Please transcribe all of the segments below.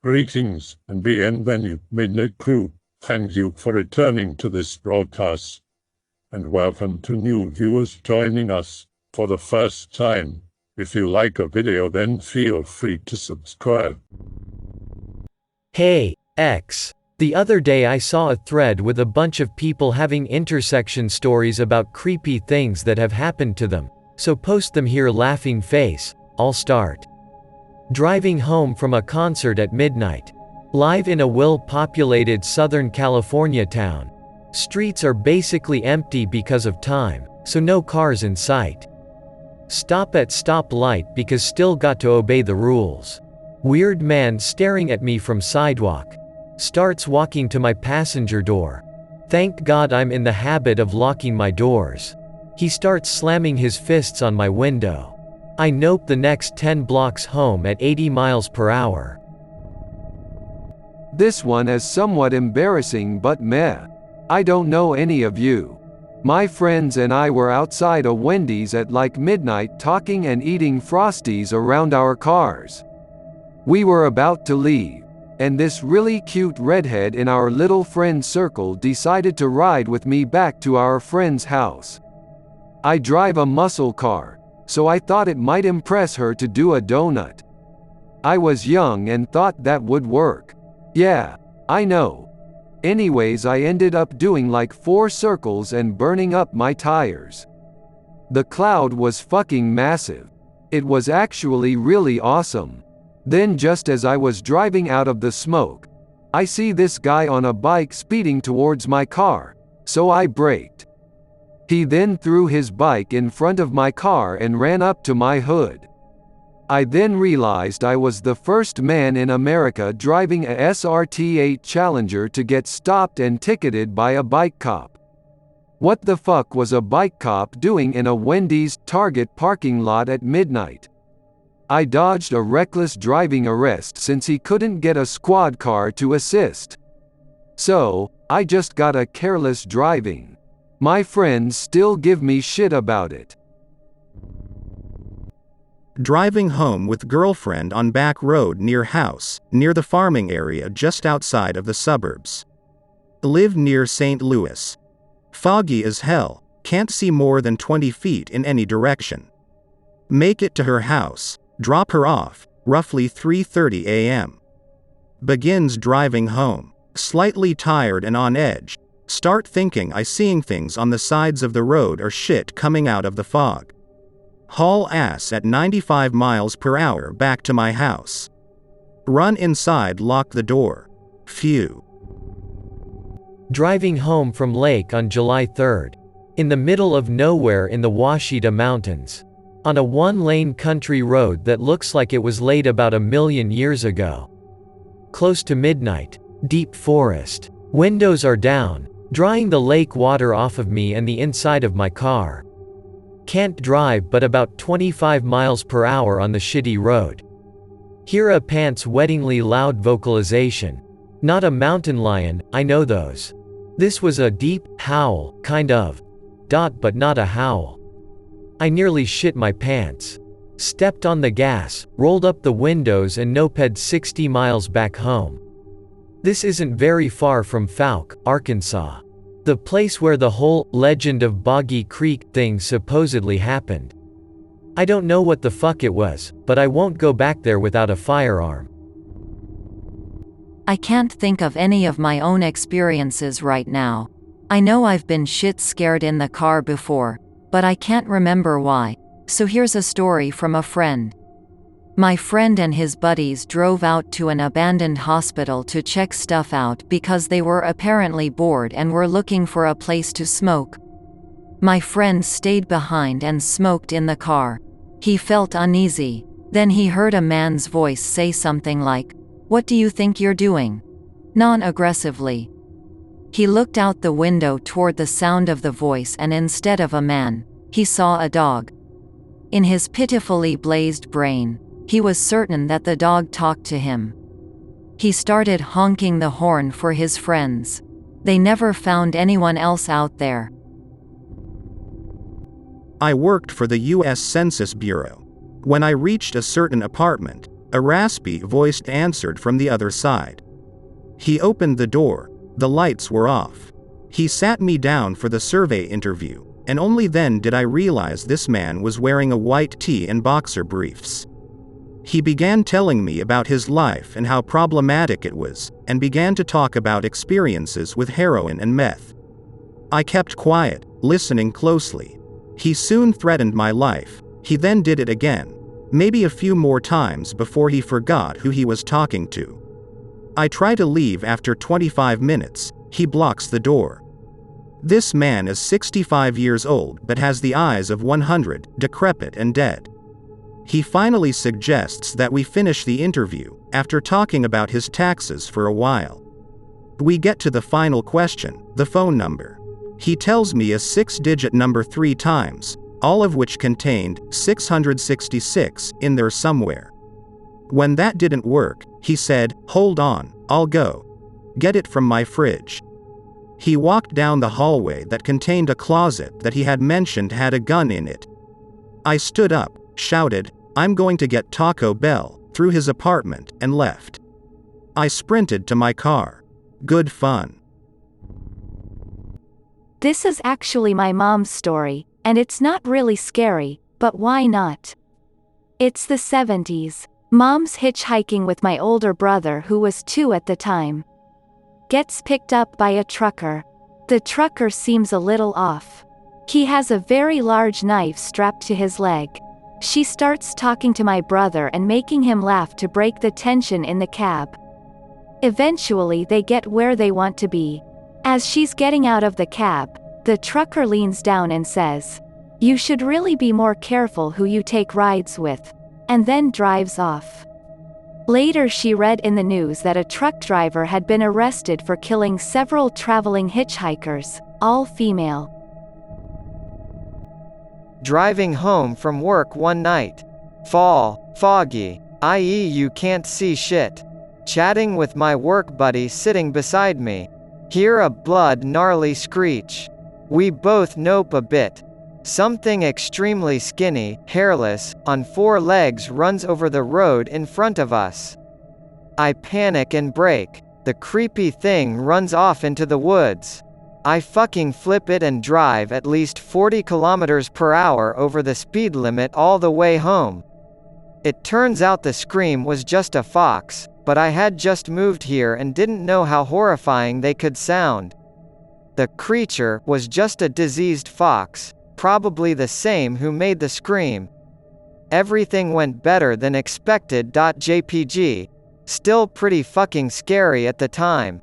Greetings and bienvenue, Midnight Crew. Thank you for returning to this broadcast, and welcome to new viewers joining us for the first time. If you like a video, then feel free to subscribe. Hey, X. The other day I saw a thread with a bunch of people having intersection stories about creepy things that have happened to them, so post them here. Laughing face. I'll start. Driving home from a concert at midnight. Live in a well-populated Southern California town. Streets are basically empty because of time, so no cars in sight. Stop at stoplight because still got to obey the rules. Weird man staring at me from sidewalk. Starts walking to my passenger door. Thank God I'm in the habit of locking my doors. He starts slamming his fists on my window. I nope the next 10 blocks home at 80 miles per hour. This one is somewhat embarrassing, but meh. I don't know any of you. My friends and I were outside a Wendy's at like midnight talking and eating Frosties around our cars. We were about to leave, and this really cute redhead in our little friend circle decided to ride with me back to our friend's house. I drive a muscle car, so I thought it might impress her to do a donut. I was young and thought that would work. Yeah, I know. Anyways, I ended up doing like 4 circles and burning up my tires. The cloud was fucking massive. It was actually really awesome. Then just as I was driving out of the smoke, I see this guy on a bike speeding towards my car, so I braked. He then threw his bike in front of my car and ran up to my hood. I then realized I was the first man in America driving a SRT8 Challenger to get stopped and ticketed by a bike cop. What the fuck was a bike cop doing in a Wendy's Target parking lot at midnight? I dodged a reckless driving arrest since he couldn't get a squad car to assist. So, I just got a careless driving. My friends still give me shit about it. Driving home with girlfriend on back road near house, near the farming area just outside of the suburbs. Live near St. Louis. Foggy as hell, can't see more than 20 feet in any direction. Make it to her house, drop her off, roughly 3:30 a.m. Begins driving home, slightly tired and on edge. Start thinking I seeing things on the sides of the road or shit coming out of the fog. Haul ass at 95 miles per hour back to my house. Run inside, lock the door. Phew. Driving home from lake on July 3rd. In the middle of nowhere in the Ouachita Mountains. On a 1-lane country road that looks like it was laid about 1 million years ago. Close to midnight. Deep forest. Windows are down, drying the lake water off of me and the inside of my car. Can't drive but about 25 miles per hour on the shitty road. Hear a pants wettingly loud vocalization. Not a mountain lion, I know those. This was a deep howl, kind of. But not a howl. I nearly shit my pants. Stepped on the gas, rolled up the windows and noped 60 miles back home. This isn't very far from Fouke, Arkansas. The place where the whole legend of Boggy Creek thing supposedly happened. I don't know what the fuck it was, but I won't go back there without a firearm. I can't think of any of my own experiences right now. I know I've been shit scared in the car before, but I can't remember why, so here's a story from a friend. My friend and his buddies drove out to an abandoned hospital to check stuff out because they were apparently bored and were looking for a place to smoke. My friend stayed behind and smoked in the car. He felt uneasy. Then he heard a man's voice say something like, "What do you think you're doing?" Non-aggressively. He looked out the window toward the sound of the voice and instead of a man, he saw a dog. In his pitifully blazed brain, he was certain that the dog talked to him. He started honking the horn for his friends. They never found anyone else out there. I worked for the U.S. Census Bureau. When I reached a certain apartment, A raspy voice answered from the other side. He opened the door. The lights were off. He sat me down for the survey interview, and only then did I realize this man was wearing a white tee and boxer briefs. He began telling me about his life and how problematic it was, and began to talk about experiences with heroin and meth. I kept quiet, listening closely. He soon threatened my life. He then did it again, maybe a few more times before he forgot who he was talking to. I try to leave after 25 minutes. He blocks the door. This man is 65 years old but has the eyes of 100, decrepit and dead. He finally suggests that we finish the interview, after talking about his taxes for a while. We get to the final question, the phone number. He tells me a 6-digit number 3 times, all of which contained 666 in there somewhere. When that didn't work, he said, "Hold on, I'll go get it from my fridge." He walked down the hallway that contained a closet that he had mentioned had a gun in it. I stood up, shouted, "I'm going to get Taco Bell," through his apartment, and left. I sprinted to my car. Good fun. This is actually my mom's story, and it's not really scary, but why not? It's the 70s. Mom's hitchhiking with my older brother who was 2 at the time. Gets picked up by a trucker. The trucker seems a little off. He has a very large knife strapped to his leg. She starts talking to my brother and making him laugh to break the tension in the cab. Eventually they get where they want to be. As she's getting out of the cab, the trucker leans down and says, "You should really be more careful who you take rides with," and then drives off. Later she read in the news that a truck driver had been arrested for killing several traveling hitchhikers, all female. Driving home from work one night. Foggy, i.e. you can't see shit. Chatting with my work buddy sitting beside me. Hear a blood gnarly screech. We both nope a bit. Something extremely skinny, hairless, on 4 legs runs over the road in front of us. I panic and brake. The creepy thing runs off into the woods. I fucking flip it and drive at least 40 kilometers per hour over the speed limit all the way home. It turns out the scream was just a fox, but I had just moved here and didn't know how horrifying they could sound. The creature was just a diseased fox, probably the same who made the scream. Everything went better than expected. JPG. Still pretty fucking scary at the time.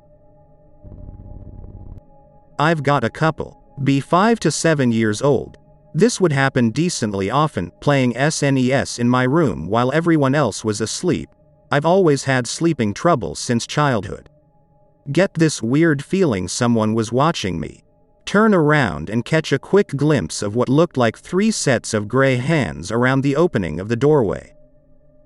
I've got a couple. Be 5 to 7 years old. This would happen decently often, playing SNES in my room while everyone else was asleep. I've always had sleeping trouble since childhood. Get this weird feeling someone was watching me. Turn around and catch a quick glimpse of what looked like 3 sets of gray hands around the opening of the doorway.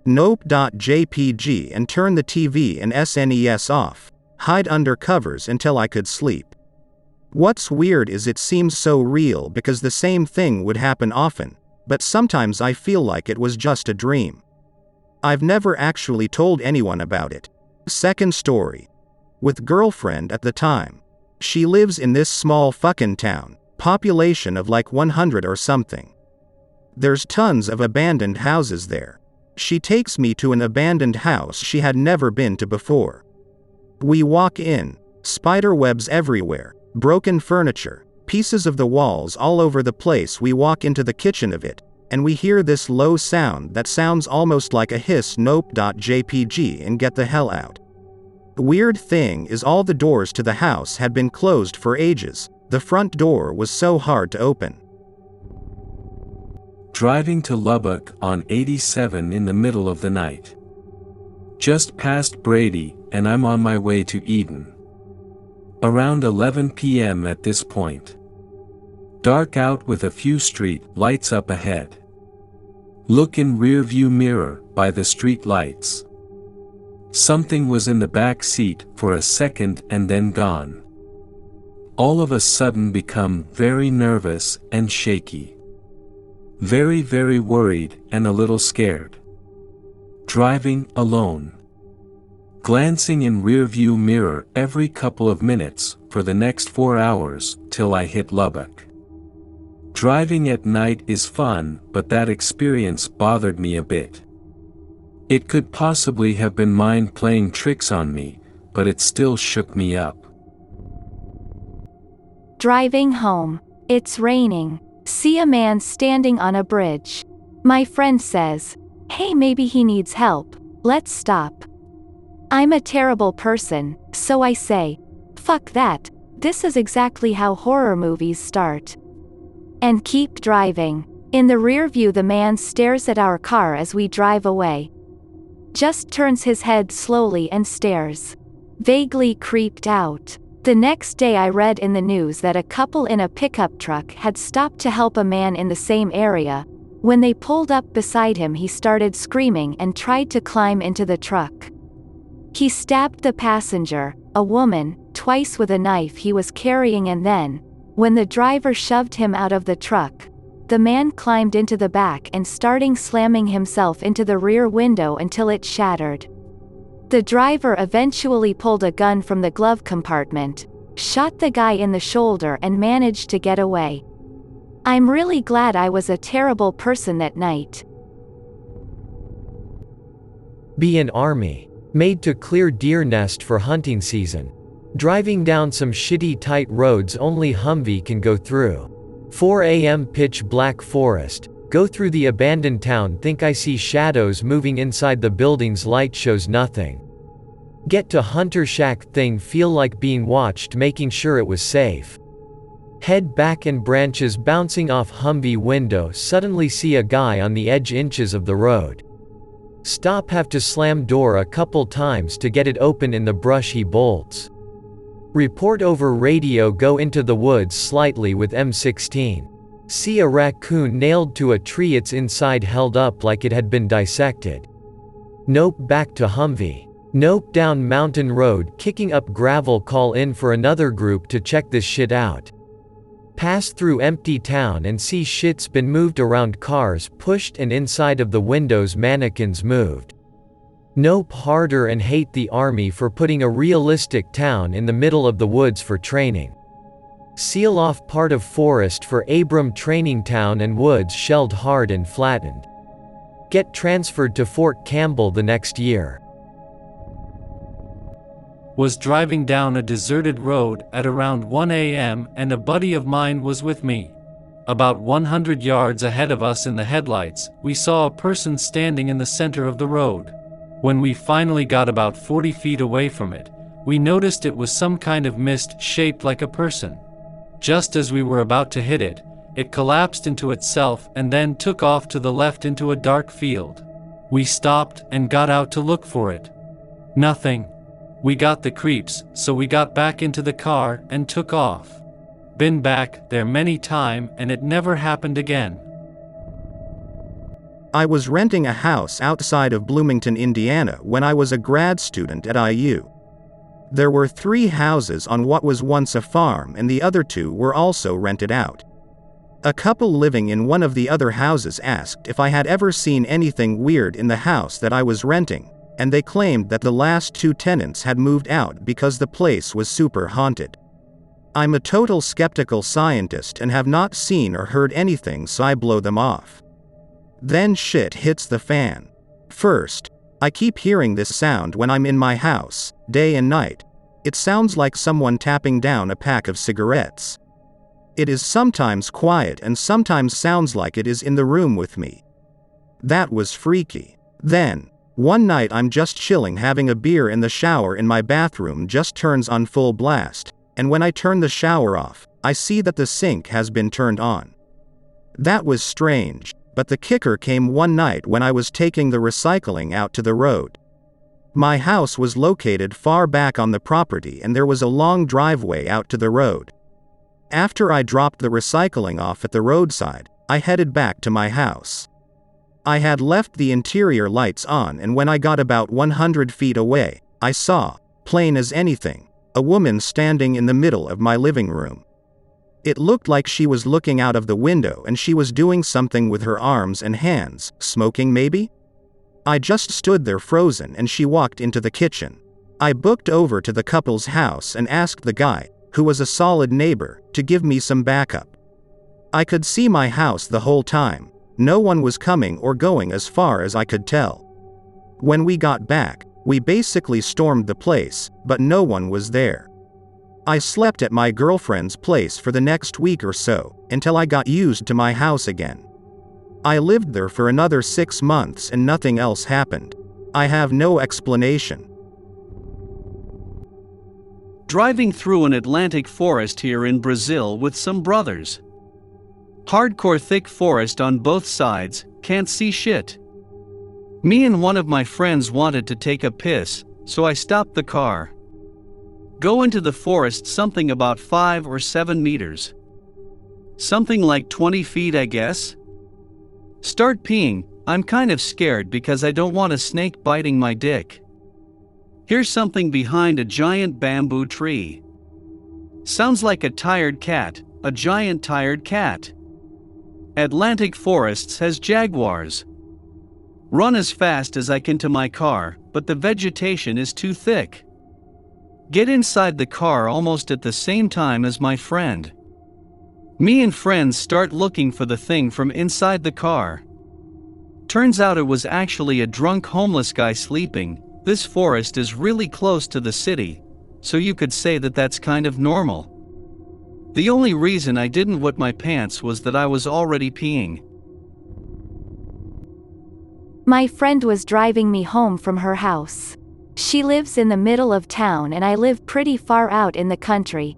Nope.jpg and turn the TV and SNES off. Hide under covers until I could sleep. What's weird is it seems so real because the same thing would happen often, but sometimes I feel like it was just a dream. I've never actually told anyone about it. Second story. With girlfriend at the time. She lives in this small fucking town, population of like 100 or something. There's tons of abandoned houses there. She takes me to an abandoned house she had never been to before. We walk in, spider webs everywhere, broken furniture, pieces of the walls all over the place. We walk into the kitchen of it, and we hear this low sound that sounds almost like a hiss. Nope.jpg and get the hell out. The weird thing is all the doors to the house had been closed for ages. The front door was so hard to open. Driving to Lubbock on 87 in the middle of the night. Just past Brady, and I'm on my way to Eden. Around 11 p.m. at this point. Dark out with a few street lights up ahead. Look in rearview mirror by the street lights. Something was in the back seat for a second and then gone. All of a sudden become very nervous and shaky. Very worried and a little scared. Driving alone. Glancing in rearview mirror every couple of minutes for the next 4 hours till I hit Lubbock. Driving at night is fun, but that experience bothered me a bit. It could possibly have been mind playing tricks on me, but it still shook me up. Driving home. It's raining. See a man standing on a bridge. My friend says, "Hey, maybe he needs help. Let's stop." I'm a terrible person, so I say, "Fuck that, this is exactly how horror movies start." And keep driving. In the rear view, the man stares at our car as we drive away. Just turns his head slowly and stares. Vaguely creeped out. The next day I read in the news that a couple in a pickup truck had stopped to help a man in the same area. When they pulled up beside him, he started screaming and tried to climb into the truck. He stabbed the passenger, a woman, twice with a knife he was carrying, and then, when the driver shoved him out of the truck, the man climbed into the back and started slamming himself into the rear window until it shattered. The driver eventually pulled a gun from the glove compartment, shot the guy in the shoulder, and managed to get away. I'm really glad I was a terrible person that night. Be an army. Made to clear deer nest for hunting season. Driving down some shitty tight roads only Humvee can go through. 4 a.m. pitch black forest. Go through the abandoned town, think I see shadows moving inside the buildings, light shows nothing. Get to Hunter Shack, thing feel like being watched, making sure it was safe. Head back and branches bouncing off Humvee window, suddenly see a guy on the edge inches of the road. Stop, have to slam door a couple times to get it open, in the brush he bolts. Report over radio, go into the woods slightly with M16. See a raccoon nailed to a tree, its inside held up like it had been dissected. Nope, back to Humvee. Nope, down mountain road kicking up gravel, call in for another group to check this shit out. Pass through empty town and see shit's been moved around, cars pushed, and inside of the windows mannequins moved. Nope, harder, and hate the army for putting a realistic town in the middle of the woods for training. Seal off part of forest for Abram training town and woods shelled hard and flattened. Get transferred to Fort Campbell the next year. Was driving down a deserted road at around 1 a.m. and a buddy of mine was with me. About 100 yards ahead of us in the headlights, we saw a person standing in the center of the road. When we finally got about 40 feet away from it, we noticed it was some kind of mist shaped like a person. Just as we were about to hit it, it collapsed into itself and then took off to the left into a dark field. We stopped and got out to look for it. Nothing. We got the creeps, so we got back into the car and took off. Been back there many times and it never happened again. I was renting a house outside of Bloomington, Indiana when I was a grad student at IU. There were 3 houses on what was once a farm, and the other 2 were also rented out. A couple living in one of the other houses asked if I had ever seen anything weird in the house that I was renting, and they claimed that the last 2 tenants had moved out because the place was super haunted. I'm a total skeptical scientist and have not seen or heard anything, so I blow them off. Then shit hits the fan. First, I keep hearing this sound when I'm in my house, day and night. It sounds like someone tapping down a pack of cigarettes. It is sometimes quiet and sometimes sounds like it is in the room with me. That was freaky. Then, one night I'm just chilling having a beer in the shower in my bathroom, just turns on full blast, and when I turn the shower off, I see that the sink has been turned on. That was strange, but the kicker came one night when I was taking the recycling out to the road. My house was located far back on the property and there was a long driveway out to the road. After I dropped the recycling off at the roadside, I headed back to my house. I had left the interior lights on, and when I got about 100 feet away, I saw, plain as anything, a woman standing in the middle of my living room. It looked like she was looking out of the window and she was doing something with her arms and hands, smoking maybe? I just stood there frozen and she walked into the kitchen. I booked over to the couple's house and asked the guy, who was a solid neighbor, to give me some backup. I could see my house the whole time. No one was coming or going as far as I could tell. When we got back, we basically stormed the place, but no one was there. I slept at my girlfriend's place for the next week or so, until I got used to my house again. I lived there for another 6 months and nothing else happened. I have no explanation. Driving through an Atlantic forest here in Brazil with some brothers. Hardcore thick forest on both sides, can't see shit. Me and one of my friends wanted to take a piss, so I stopped the car. Go into the forest something about 5 or 7 meters. Something like 20 feet, I guess. Start peeing. I'm kind of scared because I don't want a snake biting my dick. Here's something behind a giant bamboo tree. Sounds like a tired cat, a giant tired cat. Atlantic forests has jaguars. Run as fast as I can to my car, but the vegetation is too thick. Get inside the car almost at the same time as my friend. Me and friends start looking for the thing from inside the car. Turns out it was actually a drunk homeless guy sleeping. This forest is really close to the city, so you could say that that's kind of normal. The only reason I didn't wet my pants was that I was already peeing. My friend was driving me home from her house. She lives in the middle of town and I live pretty far out in the country.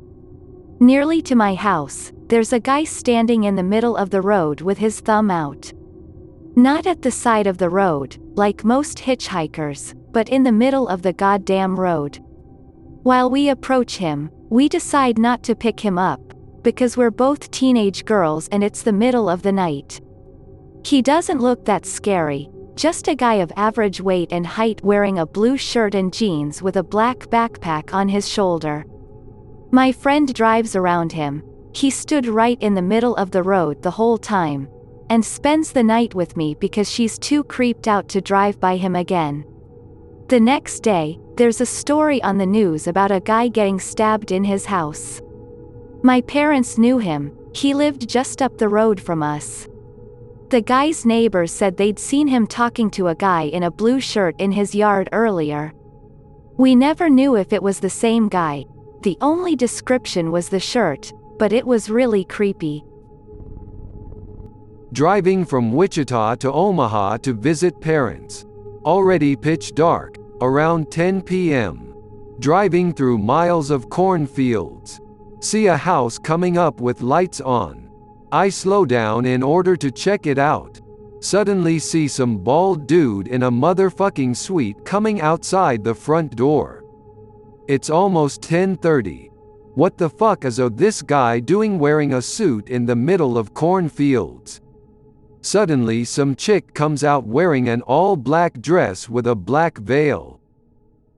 Nearly to my house, there's a guy standing in the middle of the road with his thumb out. Not at the side of the road, like most hitchhikers, but in the middle of the goddamn road. While we approach him, we decide not to pick him up, because we're both teenage girls and it's the middle of the night. He doesn't look that scary, just a guy of average weight and height wearing a blue shirt and jeans with a black backpack on his shoulder. My friend drives around him. He stood right in the middle of the road the whole time, and spends the night with me because she's too creeped out to drive by him again. The next day, there's a story on the news about a guy getting stabbed in his house. My parents knew him. He lived just up the road from us. The guy's neighbors said they'd seen him talking to a guy in a blue shirt in his yard earlier. We never knew if it was the same guy. The only description was the shirt, but it was really creepy. Driving from Wichita to Omaha to visit parents. Already pitch dark, around 10 p.m. Driving through miles of cornfields. See a house coming up with lights on. I slow down in order to check it out. Suddenly see some bald dude in a motherfucking suite coming outside the front door. It's almost 10:30. What the fuck is this guy doing wearing a suit in the middle of cornfields? Suddenly some chick comes out wearing an all-black dress with a black veil.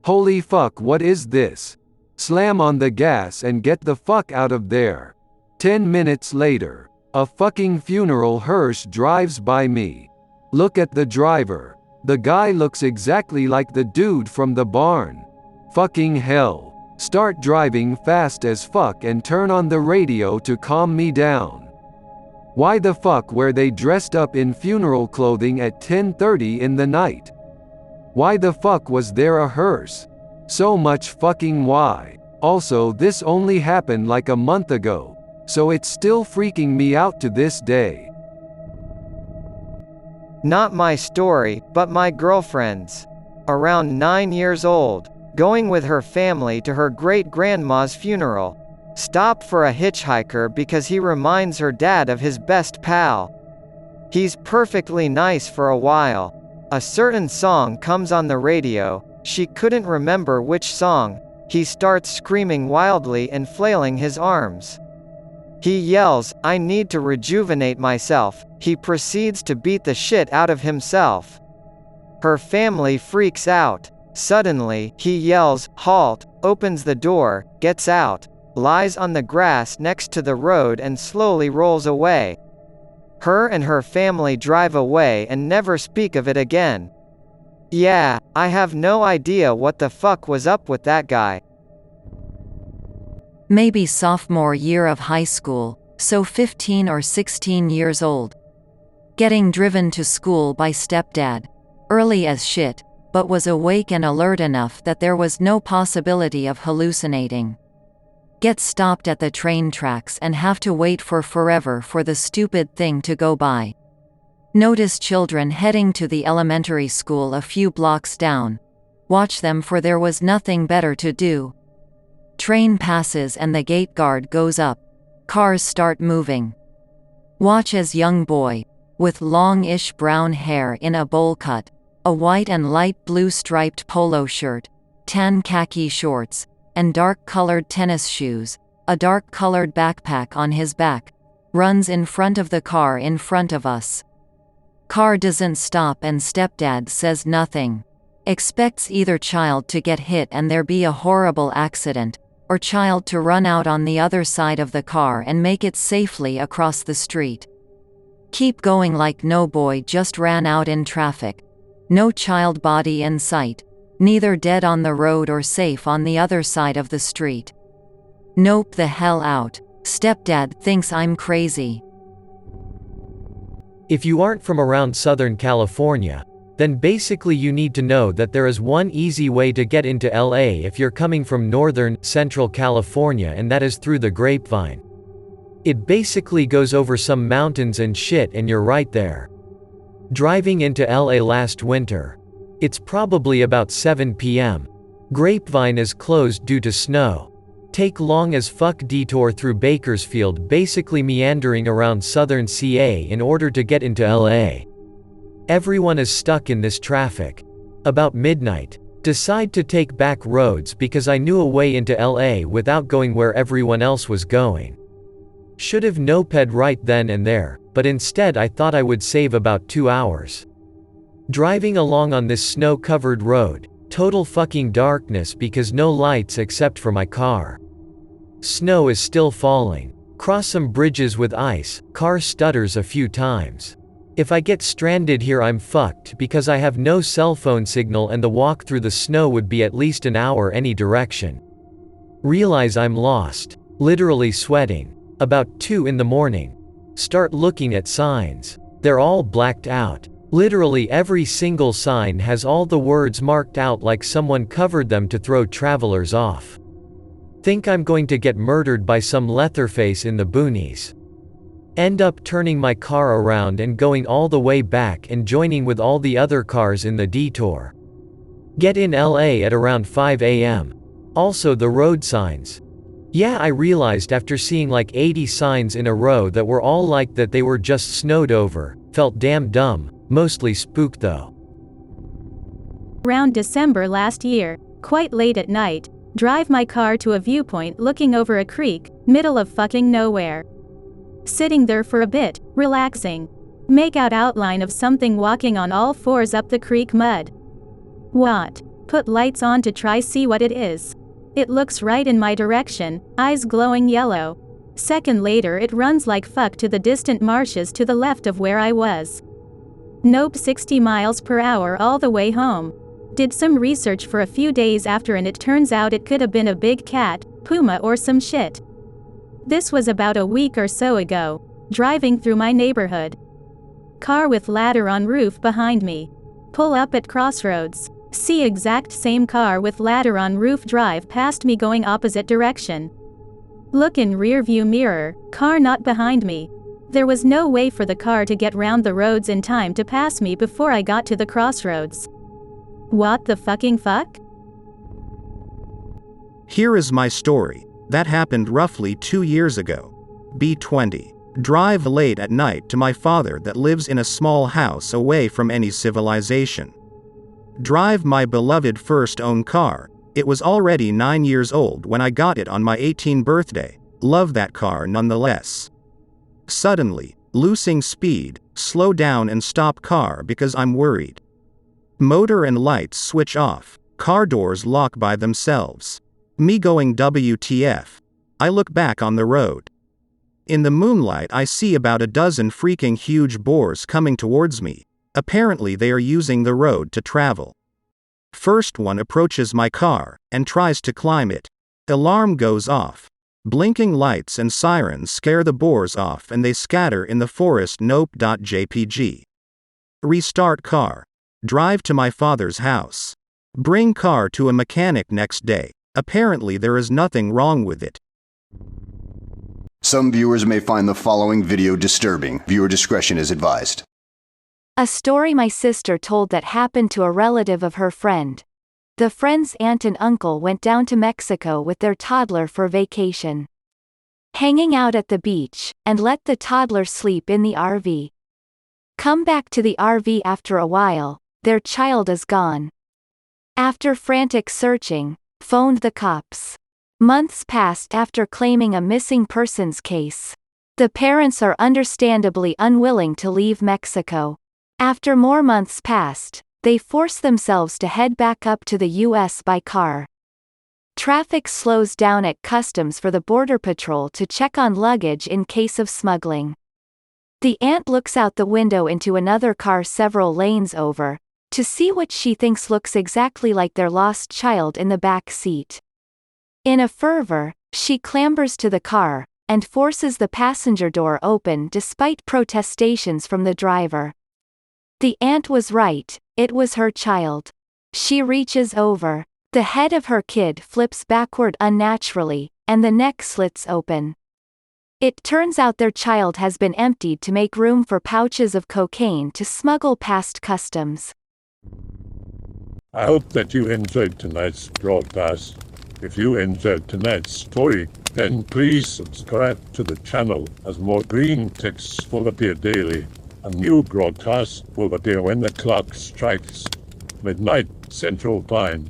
Holy fuck, what is this? Slam on the gas and get the fuck out of there. 10 minutes later, a fucking funeral hearse drives by me. Look at the driver. The guy looks exactly like the dude from the barn. Fucking hell. Start driving fast as fuck and turn on the radio to calm me down. Why the fuck were they dressed up in funeral clothing at 10:30 in the night? Why the fuck was there a hearse? So much fucking why. Also, this only happened like a month ago, so it's still freaking me out to this day. Not my story, but my girlfriend's. Around 9 years old, going with her family to her great-grandma's funeral. Stopped for a hitchhiker because he reminds her dad of his best pal. He's perfectly nice for a while. A certain song comes on the radio, she couldn't remember which song. He starts screaming wildly and flailing his arms. He yells, "I need to rejuvenate myself." He proceeds to beat the shit out of himself. Her family freaks out. Suddenly, he yells, "Halt," opens the door, gets out, lies on the grass next to the road and slowly rolls away. Her and her family drive away and never speak of it again. Yeah, I have no idea what the fuck was up with that guy. Maybe sophomore year of high school, so 15 or 16 years old. Getting driven to school by stepdad. Early as shit, but was awake and alert enough that there was no possibility of hallucinating. Get stopped at the train tracks and have to wait for forever for the stupid thing to go by. Notice children heading to the elementary school a few blocks down. Watch them, for there was nothing better to do. Train passes and the gate guard goes up. Cars start moving. Watch as young boy, with longish brown hair in a bowl cut, a white and light blue striped polo shirt, tan khaki shorts, and dark-colored tennis shoes, a dark-colored backpack on his back, runs in front of the car in front of us. Car doesn't stop and stepdad says nothing. Expects either child to get hit and there be a horrible accident, or child to run out on the other side of the car and make it safely across the street. Keep going like no boy just ran out in traffic. No child body in sight. Neither dead on the road or safe on the other side of the street. Nope, the hell out. Stepdad thinks I'm crazy. If you aren't from around Southern California, then basically you need to know that there is one easy way to get into LA if you're coming from Northern, Central California, and that is through the Grapevine. It basically goes over some mountains and shit and you're right there. Driving into LA last winter. It's probably about 7 p.m. Grapevine is closed due to snow. Take long as fuck detour through Bakersfield, basically meandering around southern CA in order to get into LA. Everyone is stuck in this traffic. About midnight, decide to take back roads because I knew a way into LA without going where everyone else was going. Should have noped right then and there, but instead I thought I would save about 2 hours. Driving along on this snow-covered road, total fucking darkness because no lights except for my car. Snow is still falling. Cross some bridges with ice, car stutters a few times. If I get stranded here I'm fucked because I have no cell phone signal and the walk through the snow would be at least an hour any direction. Realize I'm lost. Literally sweating. About 2 in the morning. Start looking at signs. They're all blacked out. Literally every single sign has all the words marked out like someone covered them to throw travelers off. Think I'm going to get murdered by some Leatherface in the boonies. End up turning my car around and going all the way back and joining with all the other cars in the detour. Get in LA at around 5 a.m. Also the road signs. Yeah, I realized after seeing like 80 signs in a row that were all like that they were just snowed over. Felt damn dumb. Mostly spooked though. Around December last year, quite late at night, drive my car to a viewpoint looking over a creek, middle of fucking nowhere. Sitting there for a bit, relaxing. Make out outline of something walking on all fours up the creek mud. What? Put lights on to try see what it is. It looks right in my direction, eyes glowing yellow. Second later it runs like fuck to the distant marshes to the left of where I was. Nope, 60 miles per hour all the way home. Did some research for a few days after and it turns out it could have been a big cat, puma or some shit. This was about a week or so ago, driving through my neighborhood. Car with ladder on roof behind me. Pull up at crossroads. See exact same car with ladder on roof drive past me going opposite direction. Look in rear view mirror, car not behind me. There was no way for the car to get round the roads in time to pass me before I got to the crossroads. What the fucking fuck? Here is my story. That happened roughly 2 years ago. B20. Drive late at night to my father that lives in a small house away from any civilization. Drive my beloved first own car. It was already 9 years old when I got it on my 18th birthday. Love that car nonetheless. Suddenly, losing speed, slow down and stop car because I'm worried. Motor and lights switch off, car doors lock by themselves. Me going WTF. I look back on the road. In the moonlight I see about a dozen freaking huge boars coming towards me. Apparently they are using the road to travel. First one approaches my car and tries to climb it. Alarm goes off. Blinking lights and sirens scare the boars off and they scatter in the forest. Nope.jpg. Restart car. Drive to my father's house. Bring car to a mechanic next day. Apparently there is nothing wrong with it. Some viewers may find the following video disturbing. Viewer discretion is advised. A story my sister told that happened to a relative of her friend. The friend's aunt and uncle went down to Mexico with their toddler for vacation. Hanging out at the beach, and let the toddler sleep in the RV. Come back to the RV after a while, their child is gone. After frantic searching, phoned the cops. Months passed after claiming a missing persons case. The parents are understandably unwilling to leave Mexico. After more months passed, they force themselves to head back up to the U.S. by car. Traffic slows down at customs for the Border Patrol to check on luggage in case of smuggling. The aunt looks out the window into another car several lanes over, to see what she thinks looks exactly like their lost child in the back seat. In a fervor, she clambers to the car, and forces the passenger door open despite protestations from the driver. The aunt was right, it was her child. She reaches over. The head of her kid flips backward unnaturally, and the neck slits open. It turns out their child has been emptied to make room for pouches of cocaine to smuggle past customs. I hope that you enjoyed tonight's broadcast. If you enjoyed tonight's story, then please subscribe to the channel as more Greentext will appear daily. A new broadcast will appear when the clock strikes midnight Central Time.